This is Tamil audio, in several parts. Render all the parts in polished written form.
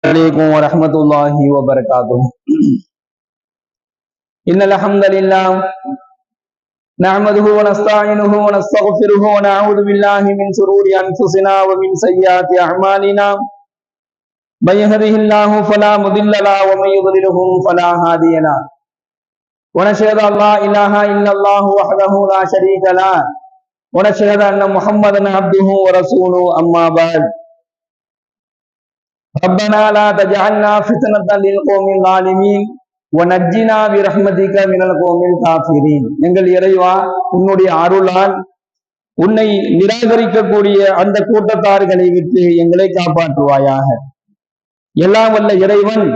عليكم ورحمة الله وبركاته. إن الحمد لله نحمده ونستعينه ونستغفره ونعوذ بالله من شرور أنفسنا ومن سيئات أعمالنا. من يهده الله فلا مضل له ومن يضلله فلا هادي له. ونشهد أن لا إله إلا الله وحده لا شريك له ونشهد أن محمدا عبده ورسوله. أما بعد ربنا لا تجعلنا فتنة للقوم الظالمين ونجنا برحمتك من القوم الكافرين. எங்கள் இறைவா, உன்னுடைய அருளால் உன்னை நிராகரிக்கக்கூடிய அந்த கூட்டத்தார்களை விட்டு எங்களை காப்பாற்றுவாயாக. எல்லாம் வல்ல இறைவன்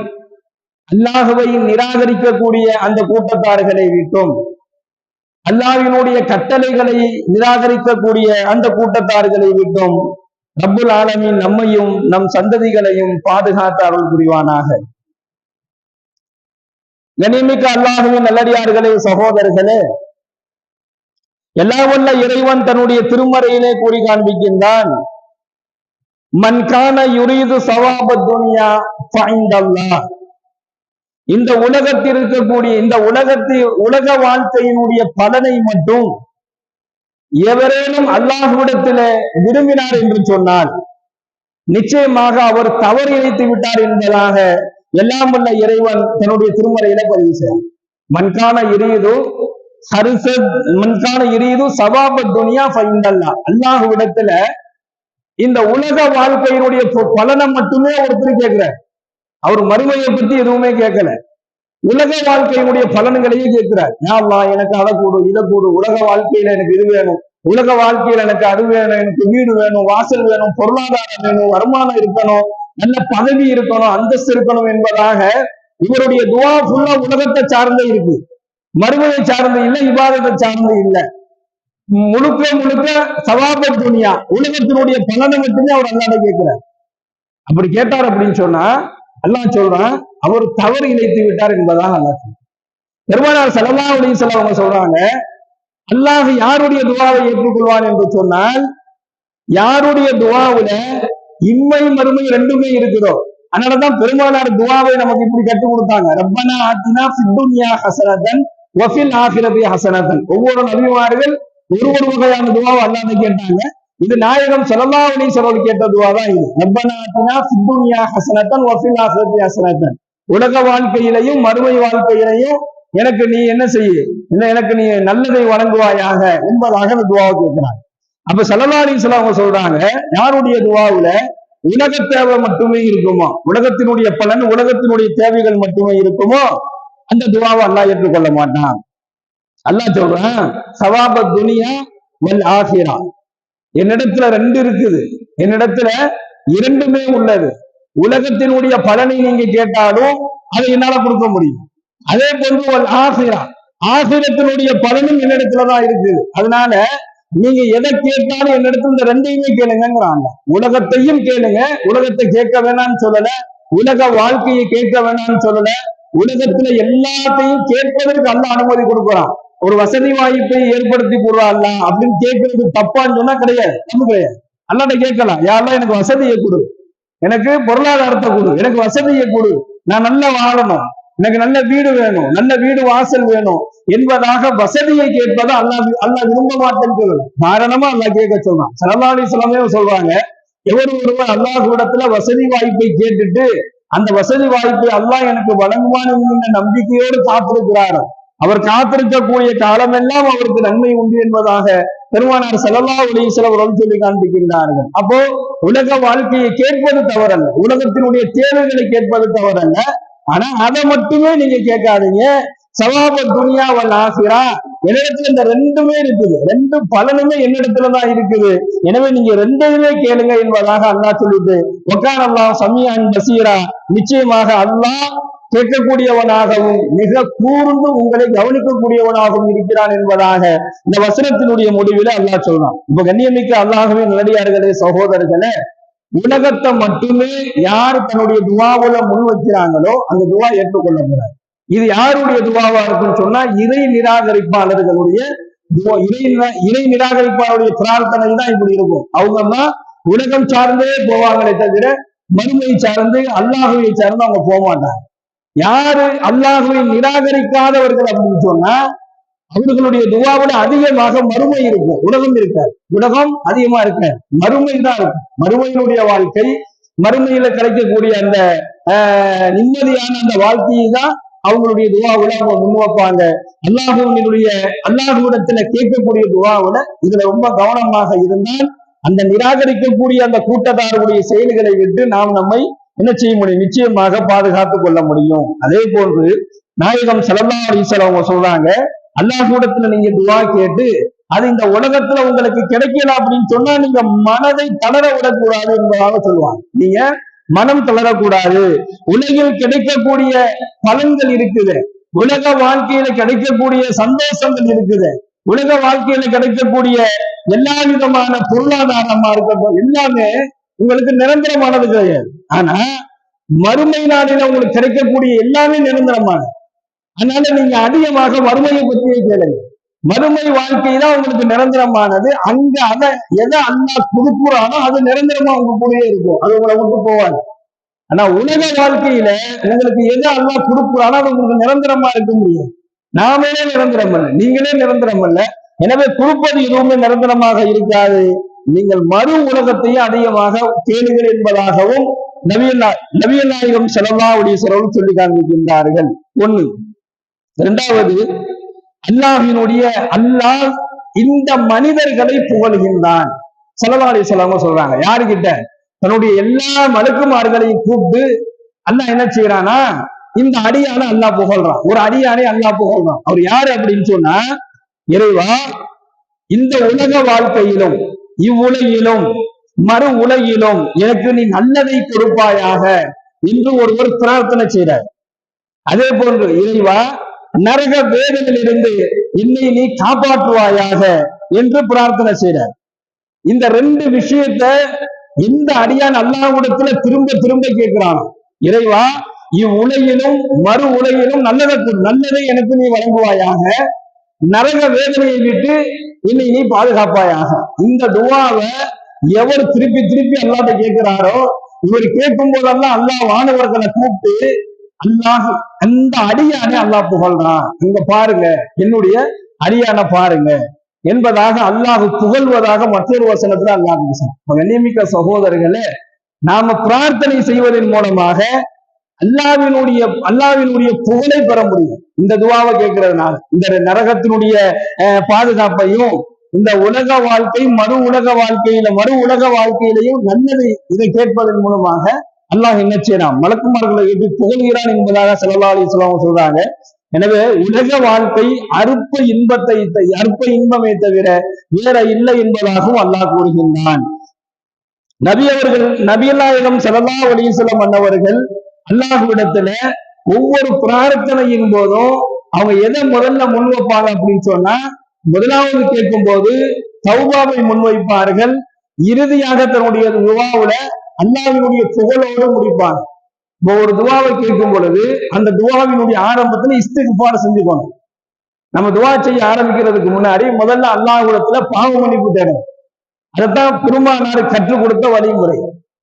அல்லாஹ்வை நிராகரிக்கக்கூடிய அந்த கூட்டத்தார்களை விட்டும், அல்லாஹ்வினுடைய கட்டளைகளை நிராகரிக்கக்கூடிய அந்த கூட்டத்தார்களை விட்டும் ரப்புல் ஆலமீன் நம்மையும் நம் சந்ததிகளையும் பாதுகாத்து அருள் புரிவானாக. கண்ணியமிக்க அல்லாஹ்வின் நல்லடியார்களே, சகோதரர்களே, எல்லாம் வல்ல இறைவன் தன்னுடைய திருமறையிலே கூறி காண்பிக்கின்றான், மன் கான யுரீது ஸவாபத் துன்யா ஃபஇந்தல்லாஹ். இந்த உலகத்தில் இருக்கக்கூடிய இந்த உலக வாழ்க்கையினுடைய பலனை மட்டும் எவரேனும் அல்லாஹ்விடத்திலே விரும்பினார் என்று சொன்னால் நிச்சயமாக அவர் தவறு இழைத்து விட்டார் என்பதாக எல்லாம் வல்ல இறைவன் தன்னுடைய திருமறையில பதிவு செய்தார். மன்கான இரீது சவாபத் துனியா ஃபஇந்தல்லாஹ். அல்லாஹ்விடத்துல இந்த உலக வாழ்க்கையினுடைய பலனை மட்டுமே ஒருத்தர் கேட்கிறார். அவர் மறுமையை பத்தி எதுவுமே கேட்கல, உலக வாழ்க்கையினுடைய பலன்களையே கேட்கிறார். யா அல்லாஹ், எனக்கு அதை கூடு, இதை கூடு, உலக வாழ்க்கையில எனக்கு இது வேணும், உலக வாழ்க்கையில எனக்கு அது வேணும், எனக்கு வீடு வேணும், வாசல் வேணும், பொருளாதாரம் வேணும், வருமானம் இருக்கணும், நல்ல பதவி இருக்கணும், அந்தஸ்து இருக்கணும் என்பதாக இவருடைய துவா ஃபுல்லா உலகத்தை சார்ந்தே இருக்கு. மறுமையை சார்ந்து இல்லை, இபாதத்தை சார்ந்து இல்லை. முழுக்க சவாபத் துனியா, உலகத்தினுடைய பலனை மட்டுமே அவர் அல்லாஹ்வை கேட்கிறார். அப்படி கேட்டார் அப்படின்னு சொன்னா அல்லாஹ் சொல்றான், அவர் தவறு இழைத்து விட்டார் என்பதாக அல்லாஹ் சொல்றான். பெருமானார் ஸல்லல்லாஹு அலைஹி வஸல்லம் அவங்க சொல்றாங்க, அல்லாஹ் யாருடைய துவாவை ஏற்றுக்கொள்வான் என்று சொன்னால், யாருடைய துவாவுல இம்மை மறுமை ரெண்டுமே இருக்குதோ. அதனாலதான் பெருமானார் துவாவை நமக்கு இப்படி கற்றுக் கொடுத்தாங்க, ரப்பனா ஆத்தினா ஃபித் துன்யா ஹஸனத்தன் வ ஃபில் ஆখিরাতি ஹஸனத்தன். ஒவ்வொரு நபிமார்கள் ஒரு வகையான துவாவை அல்லாஹ்வை கேட்டாங்க. இது நாயகம் ஸல்லல்லாஹு அலைஹி வஸல்லம் கேட்ட துவா தான் இது. ரப்பனா ஆத்தினா ஃபித் துன்யா ஹஸனத்தன் வ ஃபில் ஆখিরাতি ஹஸனத்தன். உலக வாழ்க்கையிலையும் மறுமை வாழ்க்கையிலையும் எனக்கு நீ என்ன செய்ய, எனக்கு நீ நல்லதை வழங்குவாயாக என்பதாக அந்த துவாவை கேட்கிறாங்க. அப்ப ஸல்லல்லாஹு அலைஹி வஸல்லம் அவங்க சொல்றாங்க, யாருடைய துவாவுல உலக தேவை மட்டுமே இருக்குமோ, உலகத்தினுடைய பலன் உலகத்தினுடைய தேவைகள் மட்டுமே இருக்குமோ, அந்த துவாவை அல்லாஹ் ஏற்றுக்கொள்ள மாட்டான். அல்லாஹ் சொல்றான், சவாபத் துனியா வல் ஆখিরা. என்னிடத்துல ரெண்டு இருக்குது, என்னிடத்துல இரண்டுமே உள்ளது. உலகத்தினுடைய பலனை நீங்க கேட்டாலும் அதை என்னால கொடுக்க முடியும். அதே போன்று வல் ஆখিরা, ஆখিরাத்தினுடைய பலனும் என்னிடத்துலதான் இருக்குது. அதனால நீங்க எதை கேட்டாலும் என்னிடத்துல இந்த ரெண்டையுமே கேளுங்கிறாங்க. உலகத்தையும் கேளுங்க, உலகத்தை கேட்க வேணாம்னு சொல்லல, உலக வாழ்க்கையை கேட்க வேணாம்னு சொல்லல, உலகத்துல எல்லாத்தையும் கேட்பதற்கு அல்லாஹ் அனுமதி கொடுக்குறான். ஒரு வசதி வாய்ப்பை ஏற்படுத்தி கொடுறா அல்லாஹ் அப்படின்னு கேட்கறது தப்பான்னு சொன்னா கிடையாது, நம்ம கிடையாது. அல்லாஹ்ட்ட கேட்கலாம், யாரெல்லாம் எனக்கு வசதியை கொடு, எனக்கு பொருளாதாரத்தை கொடு, எனக்கு வசதியை கொடு, நான் நல்லா வாழணும், எனக்கு நல்ல வீடு வேணும், நல்ல வீடு வாசல் வேணும் என்பதாக வசதியை கேட்பதை அல்லாஹ் விரும்ப மாட்டேன்னு சொல்லலாம். காரணமா அல்லாஹ் கேட்க சொல்றான். ஸல்லல்லாஹு அலைஹி வஸல்லம் சொல்றாங்க, ஒருவர் அல்லாஹ்விடத்துல வசதி வாய்ப்பை கேட்டுட்டு அந்த வசதி வாய்ப்பை அல்லாஹ் எனக்கு வழங்குவான் என்கிற நம்பிக்கையோடு காத்திருக்கிறார், அவர் காத்திருக்கக்கூடிய காலமெல்லாம் அவருக்கு நன்மை உண்டு என்பதாக பெருமானார் ஸல்லல்லாஹு அலைஹி வஸல்லம் சொல்லி காண்பிக்கின்றார்கள். அப்போ உலக வாழ்க்கையை கேட்பது தவறல்ல, உலகத்தினுடைய தேவைகளை கேட்பது தவறல்ல. ஆனா அதை மட்டுமே நீங்க கேட்காதீங்க. சவாபத் துனியா வல் ஆখিরা, என்னிடத்துல இந்த ரெண்டுமே இருக்குது, ரெண்டு பலனுமே என்னிடத்துலதான் இருக்குது. எனவே நீங்க ரெண்டையுமே கேளுங்க என்பதாக அல்லாஹ் சொல்லிட்டு, வகான அல்லாஹ் சமீஅன் பஸீரா, நிச்சயமாக அல்லாஹ் கேட்கக்கூடியவனாகவும் மிக கூர்ந்து உங்களை கவனிக்கக்கூடியவனாகவும் இருக்கிறான் என்பதாக இந்த வசனத்தினுடைய முடிவில அல்லாஹ் சொல்றான். இப்ப கண்ணியமிக்க அல்லாஹ்வின் நல்லடியார்களே, சகோதரர்களே, உலகத்தை மட்டுமே யார் தன்னுடைய துவாவுல முன் வைக்கிறாங்களோ அந்த துவா ஏற்றுக்கொள்ளப்படாது. இது யாருடைய துவாவா இருக்குன்னு சொன்னா, இறை நிராகரிப்பாளர்களுடைய இறை நிராகரிப்பாளருடைய பிரார்த்தனை தான் இப்படி இருக்கும். அவங்க தான் உலகம் சார்ந்தே போவாங்களே தவிர மறுமை சார்ந்து அல்லாஹுவை சார்ந்து அவங்க போக மாட்டாங்க. யாரு அல்லாஹுவை நிராகரிக்காதவர்கள் அப்படின்னு சொன்னா அவர்களுடைய துவாவுல அதிகமாக மறுமை இருக்கும், உலகம் இருக்காது. உலகம் அதிகமா இருக்க மறுமை தான் இருக்கும். மறுமையினுடைய வாழ்க்கை, மறுமையில கிடைக்கக்கூடிய அந்த நிம்மதியான அந்த வாழ்க்கையை தான் அவங்களுடைய துவாவுல அவங்க முன்வைப்பாங்க. அல்லாஹுவிடத்துல கேட்கக்கூடிய துவாவுல இதுல ரொம்ப கவனமாக இருந்தால் அந்த நிராகரிக்கக்கூடிய அந்த கூட்டத்தாருடைய செயல்களை விட்டு நாம் நம்மை என்ன செய்ய முடியும், நிச்சயமாக பாதுகாத்துக் கொள்ள முடியும். அதே போன்று நாயகம் ஸல்லல்லாஹு அலைஹி வஸல்லம் அவங்க சொல்றாங்க, அல்லாஹ்விடத்துல நீங்க துவா கேட்டு அது இந்த உலகத்துல உங்களுக்கு கிடைக்கல அப்படின்னு சொன்னா நீங்க மனதை தளர விடக்கூடாது என்பதாக சொல்லுவாங்க. நீங்க மனம் தளரக்கூடாது. உலகில் கிடைக்கக்கூடிய பலன்கள் இருக்குது, உலக வாழ்க்கையில கிடைக்கக்கூடிய சந்தோஷங்கள் இருக்குது, உலக வாழ்க்கையில கிடைக்கக்கூடிய எல்லா விதமான பொருளாதாரமா இருக்கட்டும் எல்லாமே உங்களுக்கு நிரந்தரமானது கிடையாது. ஆனா மறுமை நாளில உங்களுக்கு கிடைக்கக்கூடிய எல்லாமே நிரந்தரமானது. அதனால நீங்க அதிகமாக மறுமையை பற்றியே கேளுங்க. மறுமை வாழ்க்கை தான் உங்களுக்கு நிரந்தரமானது. அங்க எதை அல்லாஹ் கொடுக்குறானோ அது நிரந்தரமா உங்க கூடயே இருக்கும், அது உங்களை விட்டு போவாது. ஆனா உலக வாழ்க்கையில உங்களுக்கு எதை அல்லாஹ் கொடுக்குறானோ அது உங்களுக்கு நிரந்தரமா இருக்க முடியும். நாமே நிரந்தரம் அல்ல, நீங்களே நிரந்தரம் அல்ல. எனவே கொடுப்பது எதுவுமே நிரந்தரமாக இருக்காது. நீங்கள் மறு உலகத்தையும் அதிகமாக கேளுங்கள் என்பதாகவும் நபிகள் நாயகம் ஸல்லல்லாஹு அலைஹி வஸல்லம் சொல்லி காண்பிக்கின்றார்கள். ஒண்ணு. இரண்டாவது, அல்லாஹ் இந்த மனிதர்களை புகழ்கின்றான். ஸல்லல்லாஹு அலைஹி வஸல்லம் சொல்றாங்க, யாருகிட்ட? தன்னுடைய எல்லா மலக்குமார்களையும் கூப்பிட்டு அல்லாஹ் என்ன செய்யறானா, இந்த அடியான அல்லாஹ் புகழ்றான். ஒரு அடியானை அல்லாஹ் புகழ்றான். அவர் யாரு அப்படின்னு சொன்னா, இறைவா இந்த உலக வாழ்க்கையிலும் இவ்வுலகிலும் மறு உலகிலும் எனக்கு நீ நல்லதை கொடுப்பாயாக என்று ஒருவர் பிரார்த்தனை செய்றார். அதே போன்று இறைவா நரக வேதனையிலிருந்து என்னை நீ காப்பாற்றுவாயாக என்று பிரார்த்தனை செய்றார். இந்த ரெண்டு விஷயத்த எந்த அடியான் அல்லாஹ்விடத்துல திரும்ப திரும்ப கேட்கிறான், இறைவா இவ்வுலகிலும் மறு உலகிலும் நல்லதை எனக்கு நீ வழங்குவாயாக, நரக வேதனையை விட்டு என்னை நீ பாதுகாப்பாயாக. இந்த துவாவை எவர் திருப்பி திருப்பி அல்லாஹ்ட்ட கேட்கிறாரோ, இவர் கேட்கும் போதெல்லாம் அல்லாஹ் வானவர்களை கூப்பிட்டு அல்லாஹ் அந்த அடியானை அல்லாஹ் புகழ்றான், இங்க பாருங்க என்னுடைய அடியானை பாருங்க என்பதாக அல்லாஹ் புகழ்வதாக மற்றொரு வசனத்துல அல்லாஹ் பேசுறான். கண்ணியமிக்க சகோதரர்களே, நாம பிரார்த்தனை செய்வதன் மூலமாக அல்லாஹ்வினுடைய புகழை பெற முடியும். இந்த துவாவை கேட்கறதுனால இந்த நரகத்தினுடைய பாதுகாப்பையும், இந்த உலக வாழ்க்கை மறு உலக வாழ்க்கையிலையும் நல்லது இதை கேட்பதன் மூலமாக அல்லாஹ் என்ன செய்யறான், மலக்குமார்களை எப்படி புகழ்கிறான் என்பதாக ஸல்லல்லாஹு அலைஹி வஸல்லம் சொல்றாங்க. எனவே உலக வாழ்க்கை அற்ப இன்பமே தவிர வேற இல்லை என்பதாகவும் அல்லாஹ் கூறுகின்றான். நபிகள் நாயகம் ஸல்லல்லாஹு அலைஹி வஸல்லம் அன்னவர்கள் அல்லாஹ்விடத்துல ஒவ்வொரு பிரார்த்தனையின் போதும் அவங்க எதை முதல்ல முன்வைப்பாங்க அப்படின்னு சொன்னா, முதலாவது கேட்கும் போது தௌபாவை முன்வைப்பார்கள். இறுதியாக தன்னுடைய துவாவுல அல்லாஹ்வினுடைய புகழோடு முடிப்பாங்க. ஒரு துவாவை கேட்கும் பொழுது அந்த துவாவினுடைய ஆரம்பத்துல இஸ்திக்ஃபார் செஞ்சுக்கணும். நம்ம துவா செய்ய ஆரம்பிக்கிறதுக்கு முன்னாடி முதல்ல அல்லாஹ்விடத்துல பாவ மன்னிப்பு தேடணும். அதைத்தான் பெருமானார் கற்றுக் கொடுத்த வழிமுறை.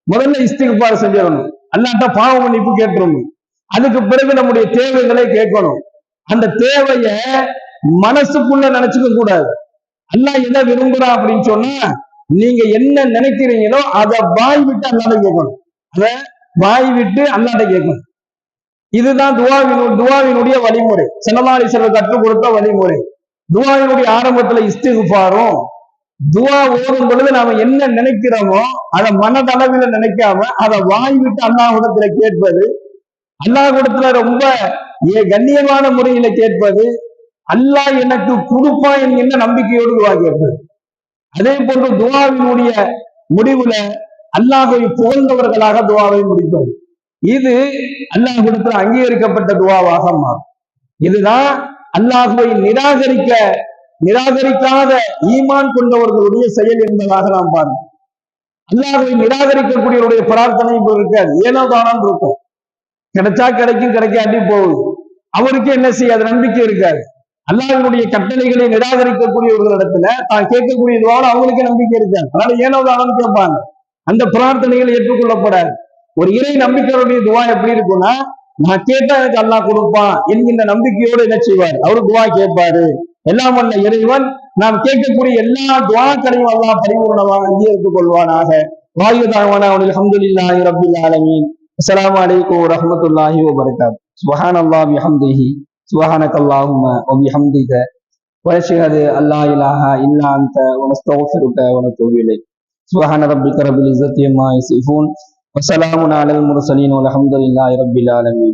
முதல்ல இஸ்திக்ஃபார் செஞ்சிடணும், அல்லாஹ்ட்ட பாவ மன்னிப்பு கேட்டுறணும். அதுக்கு பிறகு நம்முடைய தேவைகளை கேட்கணும். அந்த தேவைய மனசுக்குள்ள நினைச்சுக்க கூடாது. அல்லாஹ் எதை விரும்புறான் அப்படின்னு சொன்னா, நீங்க என்ன நினைக்கிறீங்களோ அதை வாய் விட்டு அல்லாஹ்ட்ட கேட்கணும். அதை வாய் விட்டு அல்லாஹ்ட்ட கேட்கணும். இதுதான் துவாவினுடைய வழிமுறை. ஸல்லல்லாஹு அலைஹி வஸல்லம் கற்றுக் கொடுத்த வழிமுறை. துவாவினுடைய ஆரம்பத்துல இஸ்திக்ஃபாரும், துவா ஓதும் பொழுது நாம என்ன நினைக்கிறோமோ அதை மனதளவில நினைக்காம அதை வாய் விட்டு அல்லாஹ்விடத்துல கேட்பது, அல்லாஹ்விடத்துல ரொம்ப கண்ணியமான முறையில கேட்பது, அல்லாஹ் எனக்கு கொடுப்பான் என்கின்ற நம்பிக்கையோடு துவா கேட்பது. அதே போன்று துவாவினுடைய முடிவுல அல்லாஹ்வை புகழ்ந்தவர்களாக துவாவை முடிப்பது. இது அல்லாஹ்விடத்துல அங்கீகரிக்கப்பட்ட துவாவாக மாறும். இதுதான் அல்லாஹ்வை நிராகரிக்காத ஈமான் கொண்டவர்களுடைய செயல் என்பதாக நாம் பார்க்கிறோம். அல்லாஹ்வை நிராகரிக்கக்கூடியவருடைய பிரார்த்தனை இப்போ இருக்காது, ஏனோ தானான்னு இருக்கும். கிடைச்சா கிடைக்கும், கிடைக்காட்டி போகுது. அவருக்கு என்ன செய்யாது, நம்பிக்கை இருக்காது. அல்லாஹ்வினுடைய கட்டளைகளை நிராகரிக்கக்கூடியவர்களிடத்துல தான் கேட்கக்கூடியதுவான அவங்களுக்கு நம்பிக்கை இருக்காது. அதனால ஏனோ தானான்னு கேட்பாங்க, அந்த பிரார்த்தனைகள் ஏற்றுக்கொள்ளப்படாது. ஒரு இறை நம்பிக்கையுடைய துவா எப்படி இருக்கும்னா, நான் கேட்டா எனக்கு அல்லாஹ் கொடுப்பான் என்கின்ற நம்பிக்கையோடு என்ன செய்வார், அவரு துவா கேட்பாரு. எல்லாம் வல்ல இறைவன் நாம் கேட்கக்கூடிய எல்லா துவாக்களையும் அல்லாஹ் பரிபூர்ணமாக அங்கீகரித்துக் கொள்வானாக. வாயுதாவான அவனில் அல்ஹம்துலில்லாஹி ரப்பில் ஆலமீன். அஸ்ஸலாமு அலைக்கும் வரஹ்மத்துல்லாஹி வபரகாத்துஹு. சுப்ஹானல்லாஹி வபிஹம்திஹி சுப்ஹானக்கல்லாஹும்ம வபிஹம்திக வஅஷ்ஹது அல்லா இலாஹா இல்லா அன்த வனஸ்தக்ஃபிருக வனதூபு இலைக். சுப்ஹான ரப்பிக ரப்பில் இஸ்ஸத்தி அம்மா யசிஃபூன் வஸலாமுன் அலல் முர்ஸலீன் வல்ஹம்துலில்லாஹி ரப்பில் ஆலமீன்.